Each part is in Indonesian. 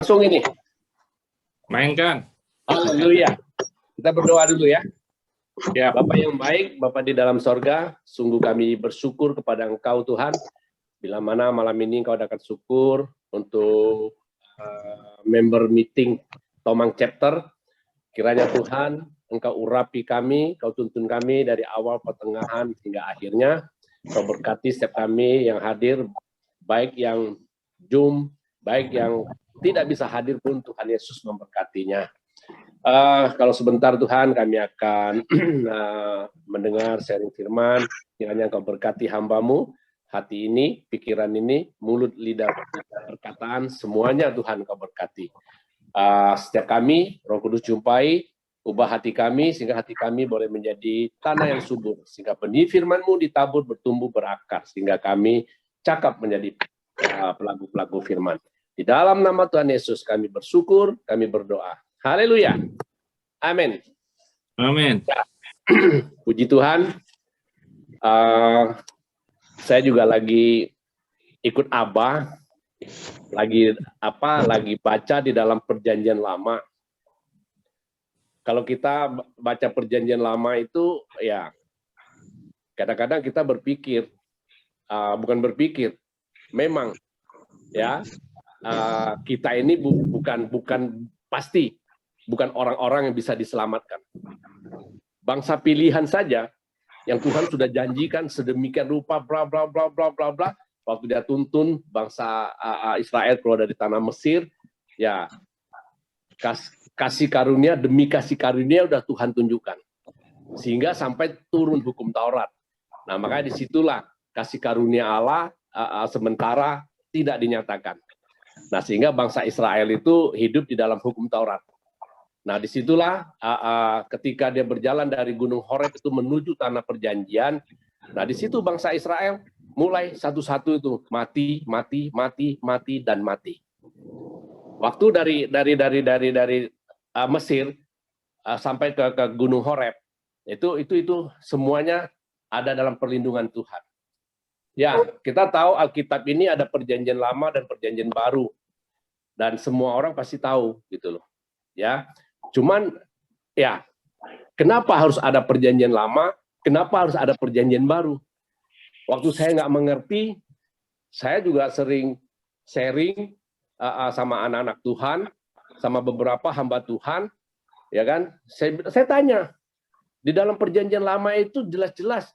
Langsung ini. Mainkan. Haleluya. Kita berdoa dulu ya. Ya, Bapa yang baik, Bapa di dalam sorga, sungguh kami bersyukur kepada Engkau Tuhan, bila mana malam ini Engkau dapat syukur untuk member meeting Tomang Chapter. Kiranya Tuhan, Engkau urapi kami, Engkau tuntun kami dari awal, pertengahan, hingga akhirnya. Engkau berkati setiap kami yang hadir, baik yang Zoom, baik yang tidak bisa hadir pun Tuhan Yesus memberkatinya. Kalau sebentar Tuhan kami akan mendengar sharing firman, kiranya Engkau berkati hamba-Mu, hati ini, pikiran ini, mulut, lidah, perkataan, semuanya Tuhan Engkau berkati. Setiap kami, Roh Kudus jumpai, ubah hati kami, sehingga hati kami boleh menjadi tanah yang subur, sehingga benih firman-Mu ditabur, bertumbuh, berakar, sehingga kami cakap menjadi pelaku-pelaku firman. Di dalam nama Tuhan Yesus kami bersyukur, kami berdoa. Haleluya. Amin. Amin. Ya. Puji Tuhan. Saya juga lagi ikut Abah, lagi baca di dalam Perjanjian Lama. Kalau kita baca Perjanjian Lama itu, ya kadang-kadang kita berpikir, bukan berpikir, memang ya kita ini bukan pasti bukan orang-orang yang bisa diselamatkan. Bangsa pilihan saja yang Tuhan sudah janjikan sedemikian rupa, bla bla bla bla bla bla. Waktu dia tuntun bangsa Israel keluar dari tanah Mesir, ya kasih karunia demi kasih karunia udah Tuhan tunjukkan, sehingga sampai turun hukum Taurat. Nah makanya disitulah kasih karunia Allah sementara tidak dinyatakan. Nah sehingga bangsa Israel itu hidup di dalam hukum Taurat. Nah disitulah ketika dia berjalan dari Gunung Horeb itu menuju tanah perjanjian. Nah di situ bangsa Israel mulai satu-satu itu mati dan mati. Waktu dari Mesir sampai ke Gunung Horeb itu semuanya ada dalam perlindungan Tuhan. Ya kita tahu Alkitab ini ada Perjanjian Lama dan Perjanjian Baru, dan semua orang pasti tahu gitu loh. Ya. Cuman ya kenapa harus ada Perjanjian Lama, kenapa harus ada Perjanjian Baru? Waktu saya nggak mengerti, saya juga sering sharing sama anak-anak Tuhan, sama beberapa hamba Tuhan, ya kan? Saya tanya, di dalam Perjanjian Lama itu jelas-jelas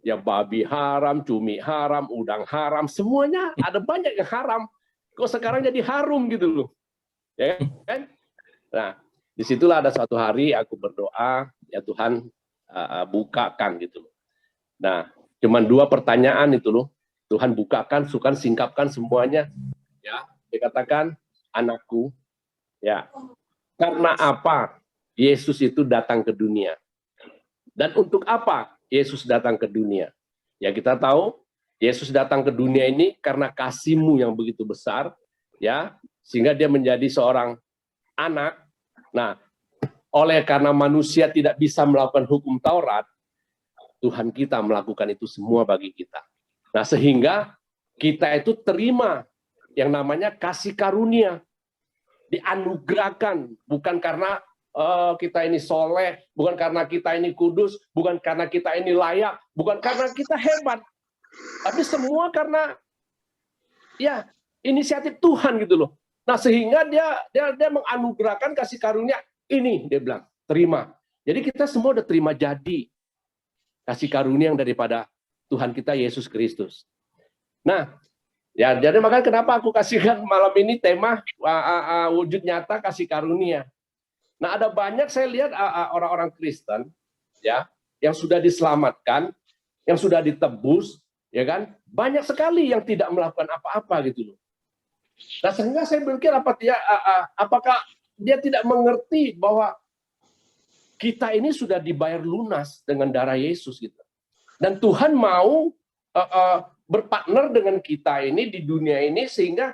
ya babi haram, cumi haram, udang haram, semuanya ada banyak yang haram. Kok sekarang jadi harum gitu loh, ya kan? Nah disitulah ada suatu hari aku berdoa, ya Tuhan bukakan gitu loh. Nah, cuman 2 pertanyaan itu loh, Tuhan bukakan, Tuhan singkapkan semuanya. Ya, dikatakan anakku, ya karena apa Yesus itu datang ke dunia? Dan untuk apa Yesus datang ke dunia? Ya kita tahu Yesus datang ke dunia ini karena kasih-Mu yang begitu besar, ya sehingga dia menjadi seorang anak. Nah, karena manusia tidak bisa melakukan hukum Taurat, Tuhan kita melakukan itu semua bagi kita. Nah, sehingga kita itu terima yang namanya kasih karunia, dianugerahkan, bukan karena kita ini soleh, bukan karena kita ini kudus, bukan karena kita ini layak, bukan karena kita hebat, tapi semua karena ya inisiatif Tuhan gitu loh. Nah sehingga dia menganugerahkan kasih karunia ini, dia bilang terima. Jadi kita semua udah terima jadi kasih karunia yang daripada Tuhan kita Yesus Kristus. Nah ya jadi makanya kenapa aku kasihkan malam ini tema wujud nyata kasih karunia. Nah ada banyak saya lihat orang-orang Kristen ya yang sudah diselamatkan, yang sudah ditebus, ya kan, banyak sekali yang tidak melakukan apa-apa gitu loh. Nah sehingga saya berpikir apakah dia tidak mengerti bahwa kita ini sudah dibayar lunas dengan darah Yesus gitu. Dan Tuhan mau berpartner dengan kita ini di dunia ini, sehingga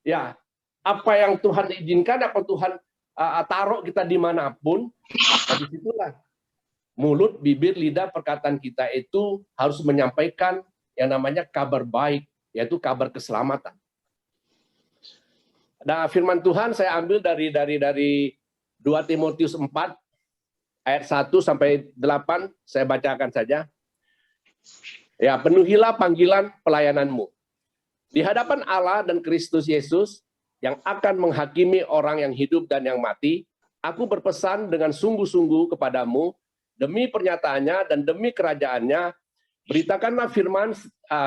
ya apa yang Tuhan izinkan, apa Tuhan taruh kita dimanapun, disitulah mulut, bibir, lidah, perkataan kita itu harus menyampaikan yang namanya kabar baik, yaitu kabar keselamatan. Nah, firman Tuhan saya ambil dari 2 Timotius 4 ayat 1 sampai 8, saya bacakan saja. Ya, penuhilah panggilan pelayananmu di hadapan Allah dan Kristus Yesus yang akan menghakimi orang yang hidup dan yang mati. Aku berpesan dengan sungguh-sungguh kepadamu demi pernyataannya dan demi kerajaannya, beritakanlah firman,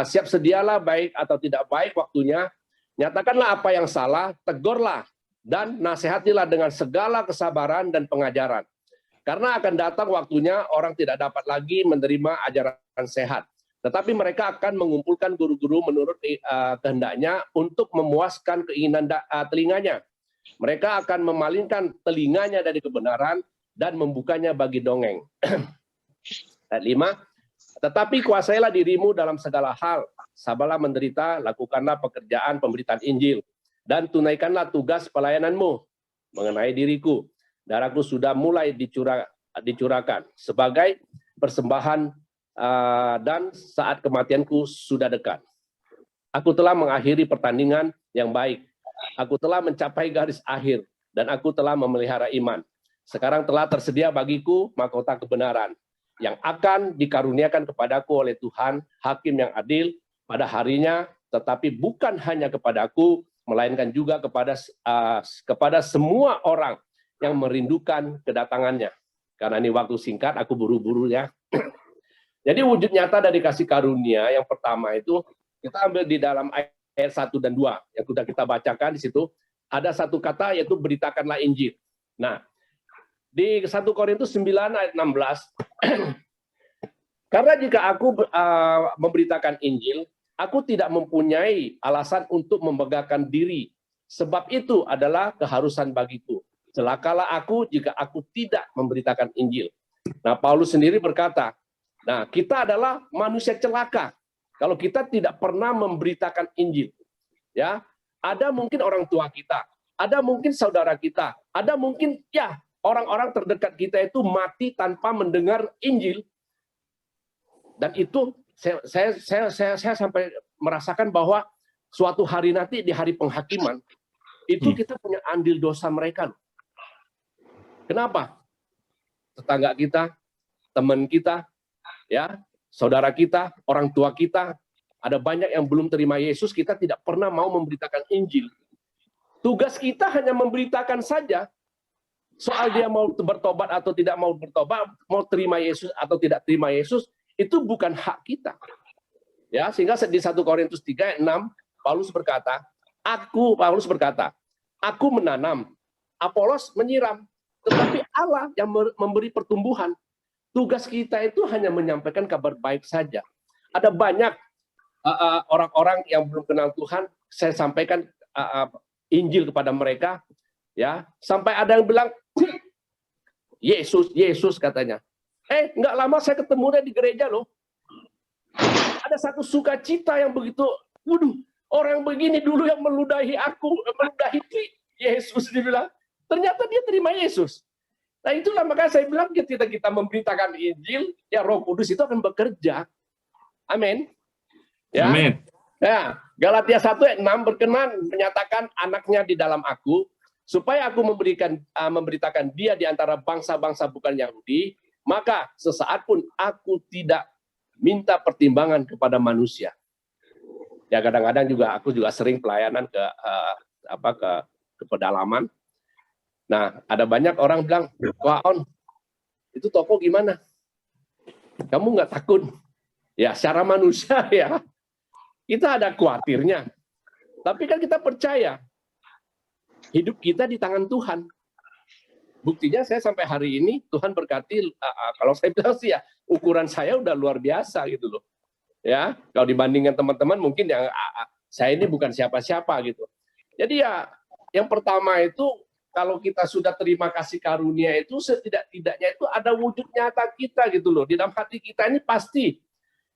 siap sedialah baik atau tidak baik waktunya, nyatakanlah apa yang salah, tegurlah dan nasihatilah dengan segala kesabaran dan pengajaran. Karena akan datang waktunya orang tidak dapat lagi menerima ajaran sehat, tetapi mereka akan mengumpulkan guru-guru menurut kehendaknya untuk memuaskan keinginan telinganya. Mereka akan memalingkan telinganya dari kebenaran dan membukanya bagi dongeng. Ayat 5, tetapi kuasailah dirimu dalam segala hal, sabarlah menderita, lakukanlah pekerjaan pemberitaan Injil, dan tunaikanlah tugas pelayananmu mengenai diriku. Darahku sudah mulai dicurahkan sebagai persembahan dan saat kematianku sudah dekat. Aku telah mengakhiri pertandingan yang baik. Aku telah mencapai garis akhir dan aku telah memelihara iman. Sekarang telah tersedia bagiku mahkota kebenaran yang akan dikaruniakan kepadaku oleh Tuhan, hakim yang adil pada harinya, tetapi bukan hanya kepadaku, melainkan juga kepada semua orang yang merindukan kedatangannya. Karena ini waktu singkat, aku buru-buru ya. Jadi wujud nyata dari kasih karunia yang pertama itu kita ambil di dalam ayat 1 dan 2 yang sudah kita bacakan. Di situ ada satu kata yaitu beritakanlah Injil. Nah, di 1 Korintus 9 ayat 16, karena jika aku memberitakan Injil, aku tidak mempunyai alasan untuk membanggakan diri, sebab itu adalah keharusan bagiku. Celakalah aku jika aku tidak memberitakan Injil. Nah, Paulus sendiri berkata, nah, kita adalah manusia celaka kalau kita tidak pernah memberitakan Injil. Ya, ada mungkin orang tua kita, ada mungkin saudara kita, ada mungkin ya orang-orang terdekat kita itu mati tanpa mendengar Injil. Dan itu saya sampai merasakan bahwa suatu hari nanti di hari penghakiman itu kita punya andil dosa mereka. Kenapa? Tetangga kita, teman kita, ya, saudara kita, orang tua kita, ada banyak yang belum terima Yesus, kita tidak pernah mau memberitakan Injil. Tugas kita hanya memberitakan saja. Soal dia mau bertobat atau tidak mau bertobat, mau terima Yesus atau tidak terima Yesus, itu bukan hak kita. Ya, sehingga di 1 Korintus 3 ayat 6, Paulus berkata, aku menanam, Apolos menyiram, tetapi Allah yang memberi pertumbuhan. Tugas kita itu hanya menyampaikan kabar baik saja. Ada banyak orang-orang yang belum kenal Tuhan, saya sampaikan Injil kepada mereka, ya, sampai ada yang bilang Yesus katanya. Nggak lama saya ketemu dia di gereja loh. Ada satu sukacita yang begitu, waduh, orang begini dulu yang meludahi aku, meludahi Yesus, dibilang. Ternyata dia terima Yesus. Nah, itulah makanya saya bilang ketika kita memberitakan Injil, ya Roh Kudus itu akan bekerja. Amin. Ya. Amin. Ya, Galatia 1 ayat 6 berkenan menyatakan anaknya di dalam aku, supaya aku memberitakan dia di antara bangsa-bangsa bukan Yahudi, maka sesaat pun aku tidak minta pertimbangan kepada manusia. Ya, kadang-kadang juga aku juga sering pelayanan ke pedalaman. Nah, ada banyak orang bilang, wah On, itu toko gimana? Kamu nggak takut? Ya, secara manusia ya, kita ada khawatirnya. Tapi kan kita percaya, hidup kita di tangan Tuhan. Buktinya saya sampai hari ini, Tuhan berkati, kalau saya bilang sih ya, ukuran saya udah luar biasa gitu loh. Ya, kalau dibandingkan teman-teman mungkin yang saya ini bukan siapa-siapa gitu. Jadi ya, yang pertama itu, kalau kita sudah terima kasih karunia itu, setidak-tidaknya itu ada wujud nyata kita gitu loh. Di dalam hati kita ini pasti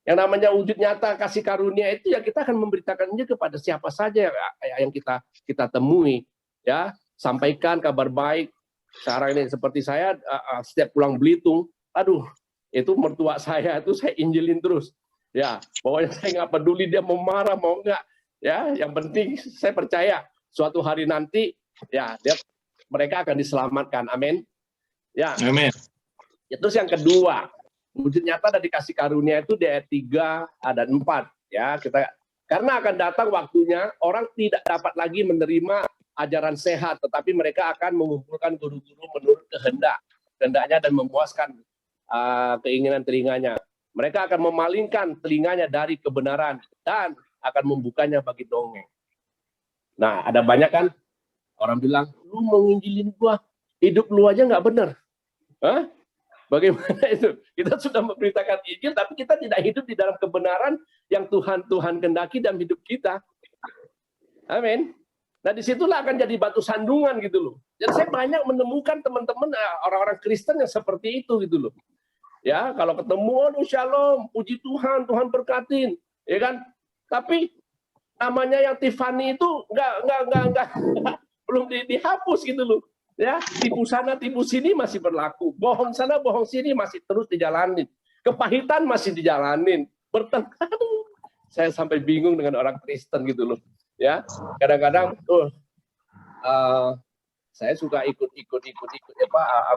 yang namanya wujud nyata kasih karunia itu ya kita akan memberitakannya kepada siapa saja yang kita temui. Ya, sampaikan kabar baik. Sekarang ini seperti saya setiap pulang Belitung, aduh, itu mertua saya itu saya injilin terus. Ya, pokoknya saya nggak peduli dia mau marah mau enggak. Ya, yang penting saya percaya suatu hari nanti ya mereka akan diselamatkan. Amin. Ya. Amin. Ya, terus yang kedua, wujud nyata dari kasih karunia itu di ayat 3 dan 4 ya. Karena akan datang waktunya orang tidak dapat lagi menerima ajaran sehat, tetapi mereka akan mengumpulkan guru-guru menurut kehendaknya dan memuaskan keinginan telinganya. Mereka akan memalingkan telinganya dari kebenaran dan akan membukanya bagi dongeng. Nah, ada banyak kan orang bilang, lu mau nginjilin gua, hidup lu aja nggak benar. Hah? Bagaimana itu? Kita sudah memberitakan Injil, tapi kita tidak hidup di dalam kebenaran yang Tuhan kehendaki dalam hidup kita. Amin. Nah, disitulah akan jadi batu sandungan gitu loh. Dan saya banyak menemukan teman-teman orang-orang Kristen yang seperti itu gitu loh. Ya, kalau ketemu, aduh shalom, puji Tuhan, Tuhan berkatin, ya kan? Tapi namanya yang Tiffany itu nggak belum dihapus gitu loh. Ya, tipu sana, tipu sini masih berlaku. Bohong sana, bohong sini masih terus dijalanin. Kepahitan masih dijalanin. Bertengkar. Saya sampai bingung dengan orang Kristen gitu loh. Ya, kadang-kadang saya suka ikut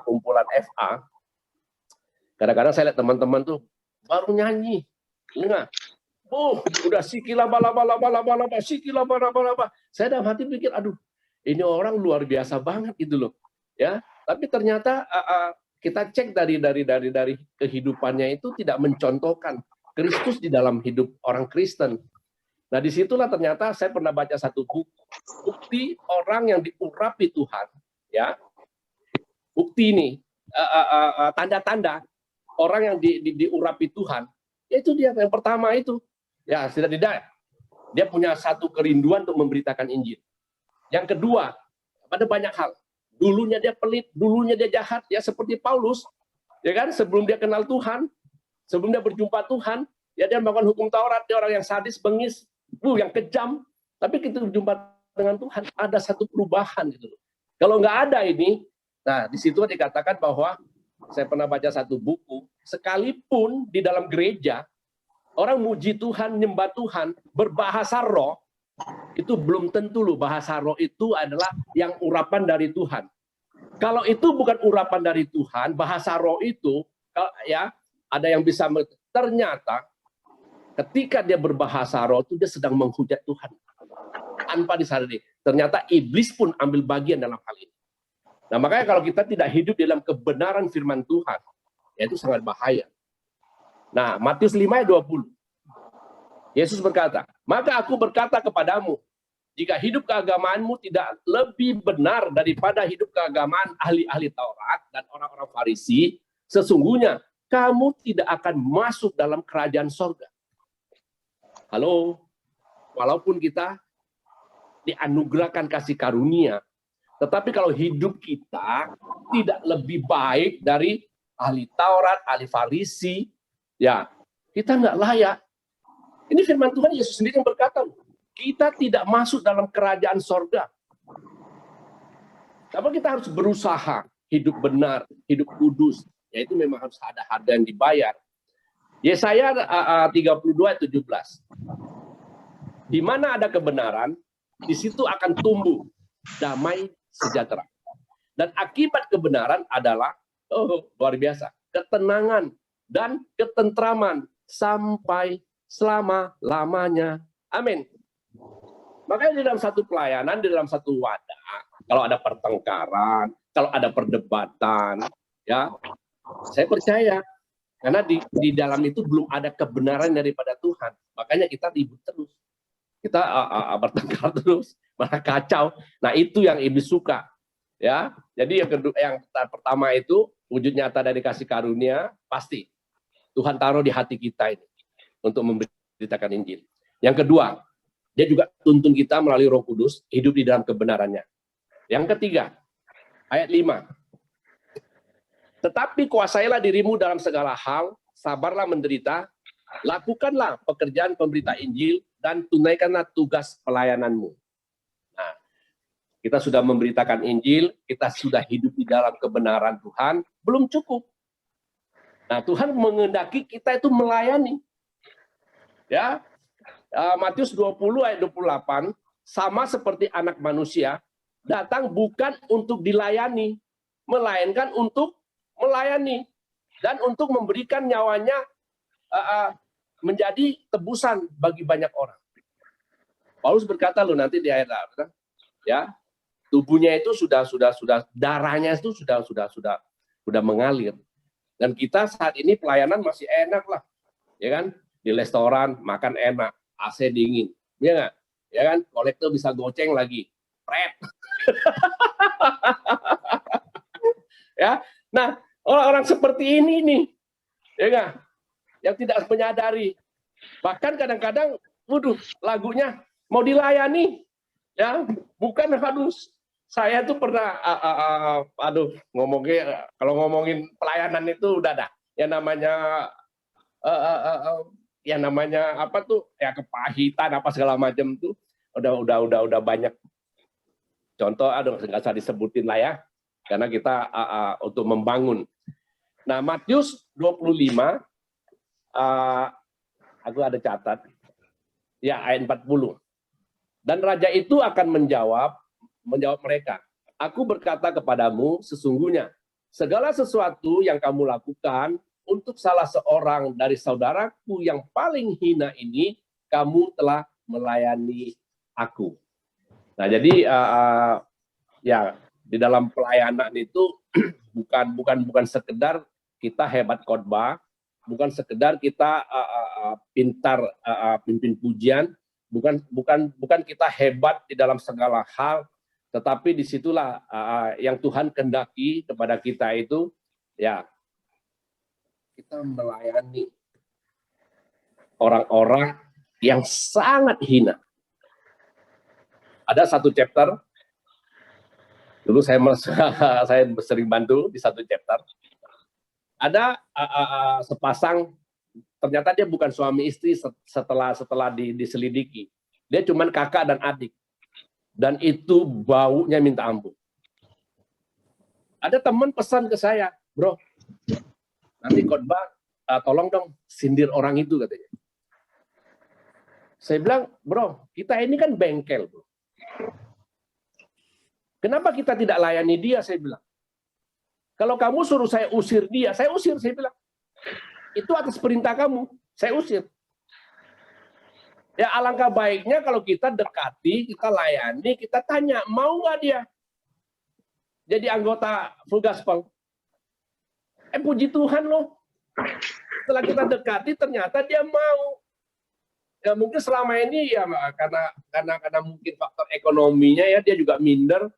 kumpulan FA. Kadang-kadang saya lihat teman-teman tuh baru nyanyi. Enggak. Udah sikilaba-laba-laba-laba-laba, sikilaba-laba-laba. Saya dalam hati pikir, aduh, ini orang luar biasa banget gitu loh. Ya, tapi ternyata kita cek dari kehidupannya itu tidak mencontohkan Kristus di dalam hidup orang Kristen. Nah, disitulah ternyata saya pernah baca satu buku, bukti orang yang diurapi Tuhan, ya. Bukti ini tanda-tanda orang yang diurapi Tuhan, yaitu dia yang pertama itu, ya tidak dia punya satu kerinduan untuk memberitakan Injil. Yang kedua, pada banyak hal. Dulunya dia pelit, dulunya dia jahat, ya seperti Paulus, ya kan? Sebelum dia kenal Tuhan, sebelum dia berjumpa Tuhan, ya dia melakukan hukum Taurat, dia orang yang sadis, bengis, yang kejam. Tapi kita berjumpa dengan Tuhan, ada satu perubahan gitu. Kalau nggak ada ini, nah di situ dikatakan bahwa saya pernah baca satu buku, sekalipun di dalam gereja orang muji Tuhan, nyembah Tuhan, berbahasa roh, itu belum tentu loh bahasa roh itu adalah yang urapan dari Tuhan. Kalau itu bukan urapan dari Tuhan, bahasa roh itu ya ada yang bisa ternyata ketika dia berbahasa roh itu dia sedang menghujat Tuhan tanpa disadari. Ternyata iblis pun ambil bagian dalam hal ini. Nah, makanya kalau kita tidak hidup dalam kebenaran firman Tuhan, ya itu sangat bahaya. Nah, Matius 5 ayat 20. Yesus berkata, maka aku berkata kepadamu, jika hidup keagamaanmu tidak lebih benar daripada hidup keagamaan ahli-ahli Taurat dan orang-orang Farisi, sesungguhnya kamu tidak akan masuk dalam kerajaan sorga. Halo, walaupun kita dianugerahkan kasih karunia, tetapi kalau hidup kita tidak lebih baik dari ahli Taurat, ahli Farisi, ya kita nggak layak. Ini firman Tuhan, Yesus sendiri yang berkata, kita tidak masuk dalam kerajaan sorga. Tapi kita harus berusaha hidup benar, hidup kudus. Yaitu memang harus ada harga yang dibayar. Yesaya 32:17. Di mana ada kebenaran, di situ akan tumbuh damai sejahtera. Dan akibat kebenaran adalah luar biasa, ketenangan dan ketentraman sampai selama-lamanya. Amin. Makanya di dalam satu pelayanan, di dalam satu wadah, kalau ada pertengkaran, kalau ada perdebatan, ya, saya percaya karena di dalam itu belum ada kebenaran daripada Tuhan. Makanya kita ribut terus. Kita bertengkar terus, malah kacau. Nah, itu yang iblis suka. Ya. Jadi yang pertama itu wujud nyata dari kasih karunia pasti Tuhan taruh di hati kita ini untuk memberitakan Injil. Yang kedua, dia juga tuntun kita melalui Roh Kudus hidup di dalam kebenarannya. Yang ketiga, ayat 5. Tetapi kuasailah dirimu dalam segala hal, sabarlah menderita, lakukanlah pekerjaan pemberita Injil dan tunaikanlah tugas pelayananmu. Nah, kita sudah memberitakan Injil, kita sudah hidup di dalam kebenaran Tuhan, belum cukup. Nah, Tuhan menghendaki kita itu melayani. Ya, Matius 20 ayat 28, sama seperti anak manusia, datang bukan untuk dilayani, melainkan untuk melayani dan untuk memberikan nyawanya menjadi tebusan bagi banyak orang. Paulus berkata loh nanti di ayat 8, ya, tubuhnya itu sudah darahnya itu sudah mengalir. Dan kita saat ini pelayanan masih enak lah, ya kan? Di restoran makan enak, AC dingin, ya nggak? Ya kan? Kolektor bisa goceng lagi, pret. Ya, nah orang-orang seperti ini nih, ya nggak? Yang tidak menyadari, bahkan kadang-kadang, waduh, lagunya mau dilayani, ya, bukan harus. Saya tuh pernah, kalau ngomongin pelayanan itu udah dah, yang namanya apa tuh, ya kepahitan apa segala macam tuh, udah banyak contoh, nggak usah disebutin lah ya, karena kita untuk membangun. Nah, Matius 25, aku ada catat, ya ayat 40. Dan raja itu akan menjawab mereka, aku berkata kepadamu, sesungguhnya segala sesuatu yang kamu lakukan untuk salah seorang dari saudaraku yang paling hina ini, kamu telah melayani aku. Nah, jadi ya di dalam pelayanan itu bukan sekedar kita hebat khotbah, bukan sekedar kita pintar pimpin pujian, bukan kita hebat di dalam segala hal, tetapi disitulah yang Tuhan kehendaki kepada kita itu, ya, kita melayani orang-orang yang sangat hina. Ada satu chapter, dulu saya sering bantu di satu chapter, ada sepasang, ternyata dia bukan suami istri setelah diselidiki, dia cuman kakak dan adik. Dan itu baunya minta ampun. Ada teman pesan ke saya, bro, nanti khotbah tolong dong sindir orang itu, katanya. Saya bilang, bro, kita ini kan bengkel, bro. Kenapa kita tidak layani dia? Saya bilang. Kalau kamu suruh saya usir dia, saya usir, saya bilang. Itu atas perintah kamu, saya usir. Ya, alangkah baiknya kalau kita dekati, kita layani, kita tanya, mau nggak dia jadi anggota Full Gospel? Puji Tuhan loh. Setelah kita dekati, ternyata dia mau. Ya mungkin selama ini ya karena mungkin faktor ekonominya ya, dia juga minder.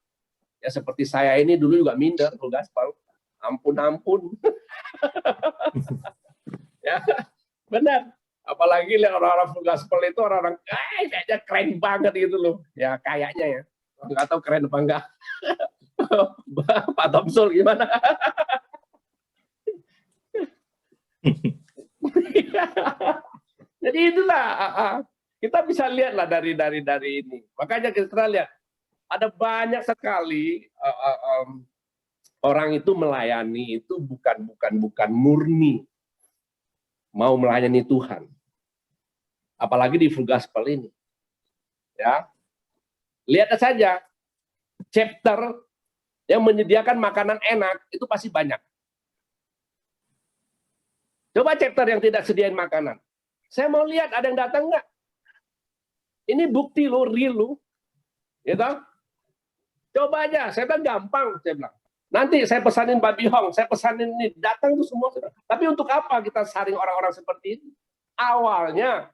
Ya seperti saya ini dulu juga minder Full Gospel. Ampun. Ya, benar. Apalagi orang-orang Full Gospel itu orang-orang kayaknya keren banget gitu loh. Ya kayaknya ya. Nggak tahu keren apa enggak. Pak Tomsul gimana? Jadi itulah kita bisa lihatlah dari ini. Makanya kita lihat ada banyak sekali orang itu melayani itu bukan murni mau melayani Tuhan. Apalagi di Full Gospel ini. Ya. Lihat saja chapter yang menyediakan makanan enak itu pasti banyak. Coba chapter yang tidak sediain makanan. Saya mau lihat ada yang datang nggak? Ini bukti lo, real lo. Gitu? Coba aja, saya bilang gampang, saya bilang. Nanti saya pesanin babi hong, saya pesanin ini, datang tuh semua. Tapi untuk apa kita saring orang-orang seperti itu? Awalnya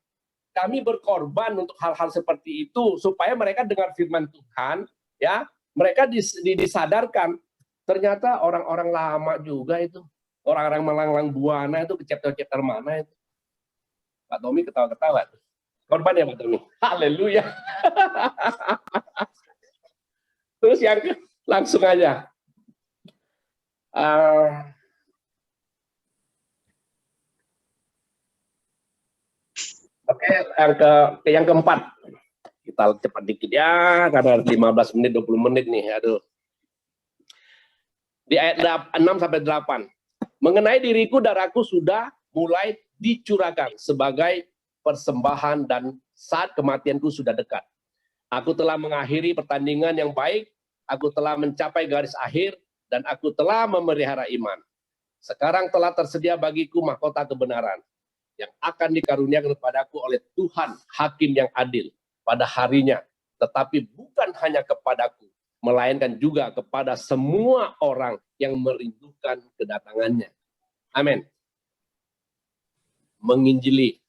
kami berkorban untuk hal-hal seperti itu supaya mereka dengar firman Tuhan, ya, mereka disadarkan. Ternyata orang-orang lama juga itu, orang-orang melanglang buana itu ke chapter-chapter mana itu? Pak Tommy ketawa-ketawa. Korban ya Pak Tommy. Haleluya. Terus yang langsung aja. Oke, yang keempat. Kita cepat dikit ya, karena 15 menit, 20 menit nih. Aduh. Di ayat 6-8. Mengenai diriku, darahku sudah mulai dicurahkan sebagai persembahan dan saat kematianku sudah dekat. Aku telah mengakhiri pertandingan yang baik, aku telah mencapai garis akhir, dan aku telah memelihara iman. Sekarang telah tersedia bagiku mahkota kebenaran yang akan dikaruniakan kepadaku oleh Tuhan, Hakim yang adil pada harinya, tetapi bukan hanya kepadaku, melainkan juga kepada semua orang yang merindukan kedatangannya. Amin. Menginjili,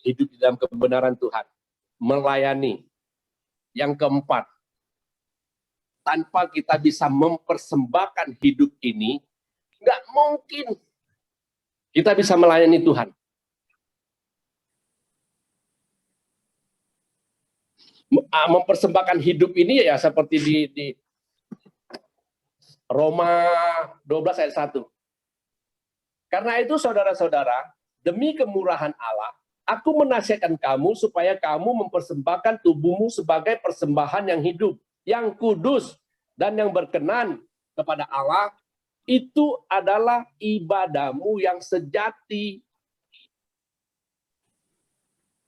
hidup di dalam kebenaran Tuhan, melayani. Yang keempat, tanpa kita bisa mempersembahkan hidup ini, nggak mungkin kita bisa melayani Tuhan. Mempersembahkan hidup ini ya seperti di Roma 12 ayat 1. Karena itu saudara-saudara, demi kemurahan Allah, aku menasihatkan kamu supaya kamu mempersembahkan tubuhmu sebagai persembahan yang hidup, yang kudus, dan yang berkenan kepada Allah. Itu adalah ibadahmu yang sejati.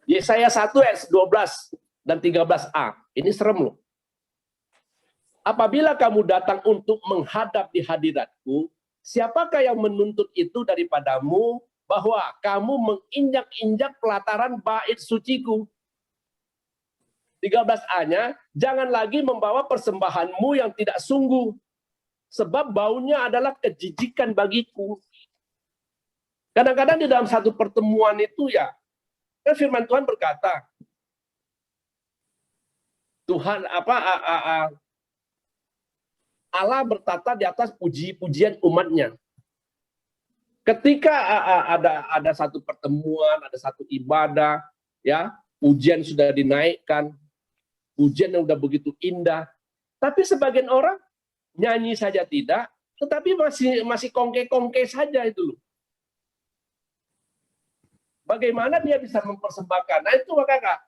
Yesaya 1 ayat 12 dan 13a. Ini serem loh. Apabila kamu datang untuk menghadap di hadiratku, siapakah yang menuntut itu daripadamu, bahwa kamu menginjak-injak pelataran bait suciku? 13a-nya, jangan lagi membawa persembahanmu yang tidak sungguh, sebab baunya adalah kejijikan bagiku. Kadang-kadang di dalam satu pertemuan itu ya, kan firman Tuhan berkata, Tuhan Allah bertata di atas puji-pujian umatnya. Ketika ada satu pertemuan, ada satu ibadah, ya, pujian sudah dinaikkan, pujian yang sudah begitu indah, tapi sebagian orang nyanyi saja tidak, tetapi masih kongke-kongke saja itu loh. Bagaimana dia bisa mempersembahkan? Nah itu makanya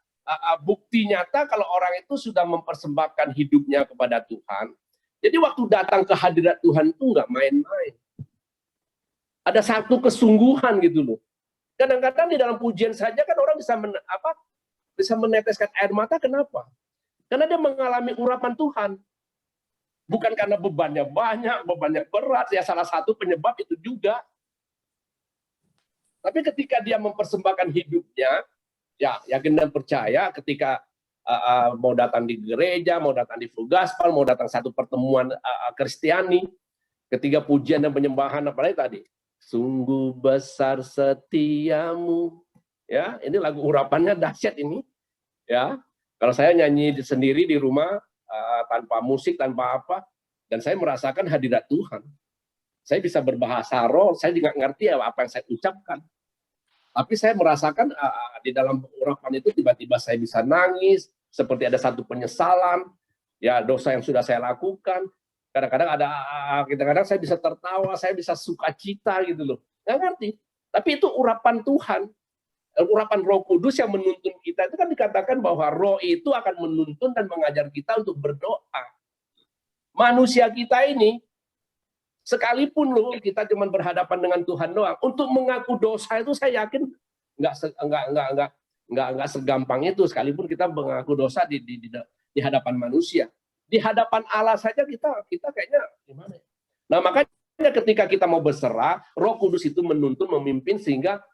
bukti nyata kalau orang itu sudah mempersembahkan hidupnya kepada Tuhan. Jadi waktu datang ke hadirat Tuhan itu nggak main-main. Ada satu kesungguhan gitu loh. Kadang-kadang di dalam pujian saja kan orang bisa meneteskan air mata. Kenapa? Karena dia mengalami urapan Tuhan. Bukan karena bebannya banyak, bebannya berat. Ya salah satu penyebab itu juga. Tapi ketika dia mempersembahkan hidupnya, ya yakin dan percaya ketika mau datang di gereja, mau datang di Fugaspal, mau datang satu pertemuan Kristiani, ketika pujian dan penyembahan apalagi tadi, sungguh besar setiamu, ya ini lagu urapannya dahsyat ini, ya kalau saya nyanyi sendiri di rumah tanpa musik tanpa apa, dan saya merasakan hadirat Tuhan, saya bisa berbahasa roh, saya juga ngerti apa yang saya ucapkan. Tapi saya merasakan di dalam urapan itu tiba-tiba saya bisa nangis, seperti ada satu penyesalan, ya dosa yang sudah saya lakukan. Kadang-kadang saya bisa tertawa, saya bisa sukacita gitu loh. Nggak ngerti. Tapi itu urapan Tuhan, urapan Roh Kudus yang menuntun kita. Itu kan dikatakan bahwa Roh itu akan menuntun dan mengajar kita untuk berdoa. Manusia kita ini, sekalipun loh kita cuma berhadapan dengan Tuhan doang, untuk mengaku dosa itu saya yakin nggak segampang itu. Sekalipun kita mengaku dosa di hadapan manusia, di hadapan Allah saja kita kayaknya gimana? Nah makanya ketika kita mau berserah, Roh Kudus itu menuntun, memimpin sehingga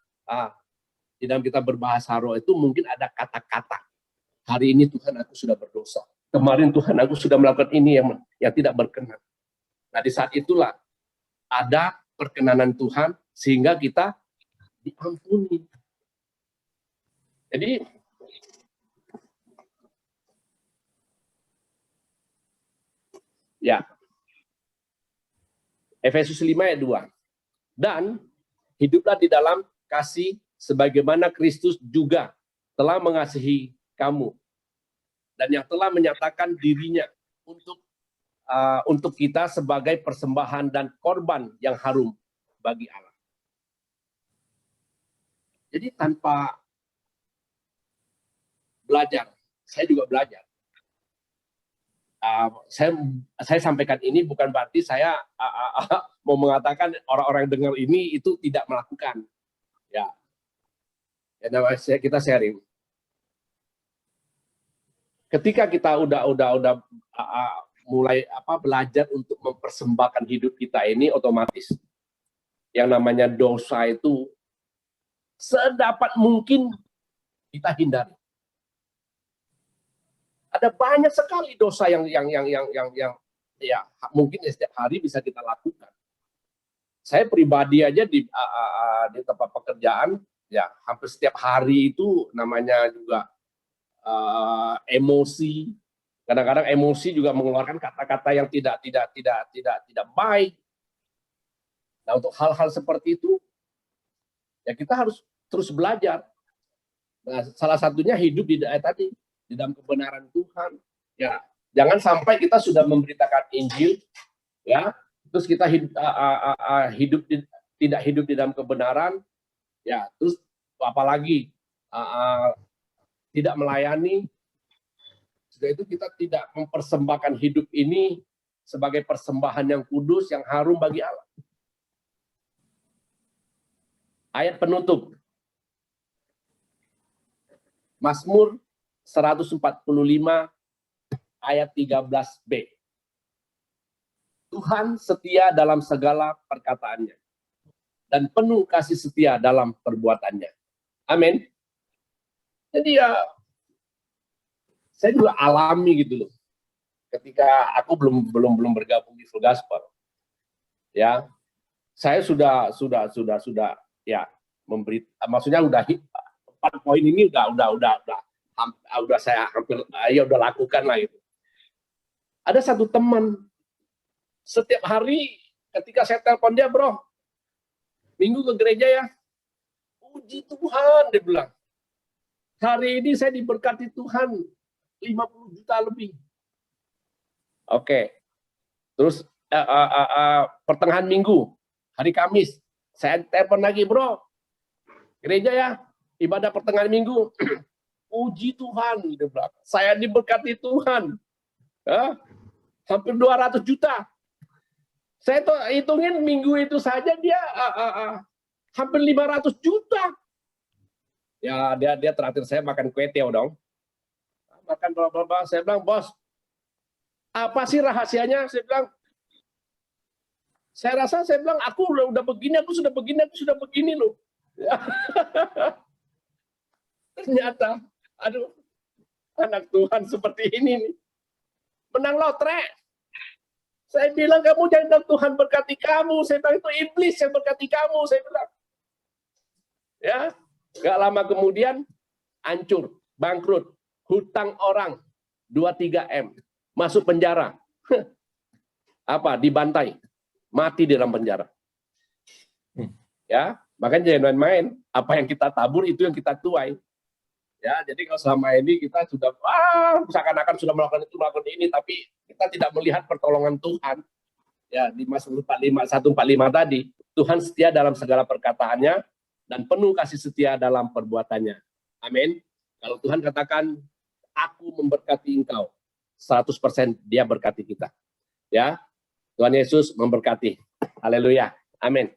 di dalam kita berbahasa roh itu mungkin ada kata-kata. Hari ini Tuhan aku sudah berdosa. Kemarin Tuhan aku sudah melakukan ini yang tidak berkenan. Nah di saat itulah ada perkenanan Tuhan sehingga kita diampuni. Jadi ya, Efesus 5 ayat 2. Dan hiduplah di dalam kasih sebagaimana Kristus juga telah mengasihi kamu dan yang telah menyatakan dirinya untuk kita sebagai persembahan dan korban yang harum bagi Allah. Jadi tanpa belajar, saya juga belajar. Saya sampaikan ini bukan berarti saya mau mengatakan orang-orang yang dengar ini itu tidak melakukan. Ya kita sharing. ketika kita udah mulai belajar untuk mempersembahkan hidup kita ini, otomatis yang namanya dosa itu sedapat mungkin kita hindari. Ada banyak sekali dosa yang ya mungkin setiap hari bisa kita lakukan. Saya pribadi aja di tempat pekerjaan ya hampir setiap hari itu namanya juga emosi. Kadang-kadang emosi juga mengeluarkan kata-kata yang tidak baik. Nah, untuk hal-hal seperti itu ya kita harus terus belajar. Nah, salah satunya hidup di dalam kebenaran Tuhan. Ya, jangan sampai kita sudah memberitakan Injil, ya, terus kita tidak hidup di dalam kebenaran, ya, terus apalagi tidak melayani. Sudah itu kita tidak mempersembahkan hidup ini sebagai persembahan yang kudus, yang harum bagi Allah. Ayat penutup. Mazmur 145 ayat 13b. Tuhan setia dalam segala perkataannya dan penuh kasih setia dalam perbuatannya. Amin. Jadi ya saya juga alami gitu loh. Ketika aku belum bergabung di Full Gospel. Ya. Saya sudah ya memberi, maksudnya udah 4 poin ini udah saya hampir ya udah lakukan lah itu. Ada satu teman setiap hari ketika saya telepon dia, bro, minggu ke gereja ya, puji Tuhan, dia bilang, hari ini saya diberkati Tuhan 50 juta lebih. Oke. Terus pertengahan minggu, hari Kamis, saya telepon lagi, bro, gereja ya, ibadah pertengahan minggu, puji Tuhan, dia bilang, saya diberkati Tuhan, hampir 200 juta. Saya tuh hitungin minggu itu saja dia hampir 500 juta. Ya dia terakhir saya makan kue teo dong. Makan berapa? Saya bilang, bos, apa sih rahasianya? Saya bilang, aku udah begini, aku sudah begini loh. Ternyata, aduh, anak Tuhan seperti ini nih. Menang lotre. Saya bilang, kamu jangan Tuhan berkati kamu. Saya bilang, itu iblis yang berkati kamu. Saya bilang. Ya, gak lama kemudian, hancur, bangkrut, hutang orang, 2-3 M. Masuk penjara. Dibantai. Mati di dalam penjara. Ya, makanya jangan main-main. Apa yang kita tabur, itu yang kita tuai. Ya, jadi kalau selama ini kita sudah seakan-akan sudah melakukan ini, tapi kita tidak melihat pertolongan Tuhan. Ya, di Mazmur 145 tadi, Tuhan setia dalam segala perkataannya dan penuh kasih setia dalam perbuatannya. Amin. Kalau Tuhan katakan, aku memberkati engkau, 100% dia berkati kita. Ya, Tuhan Yesus memberkati. Haleluya. Amin.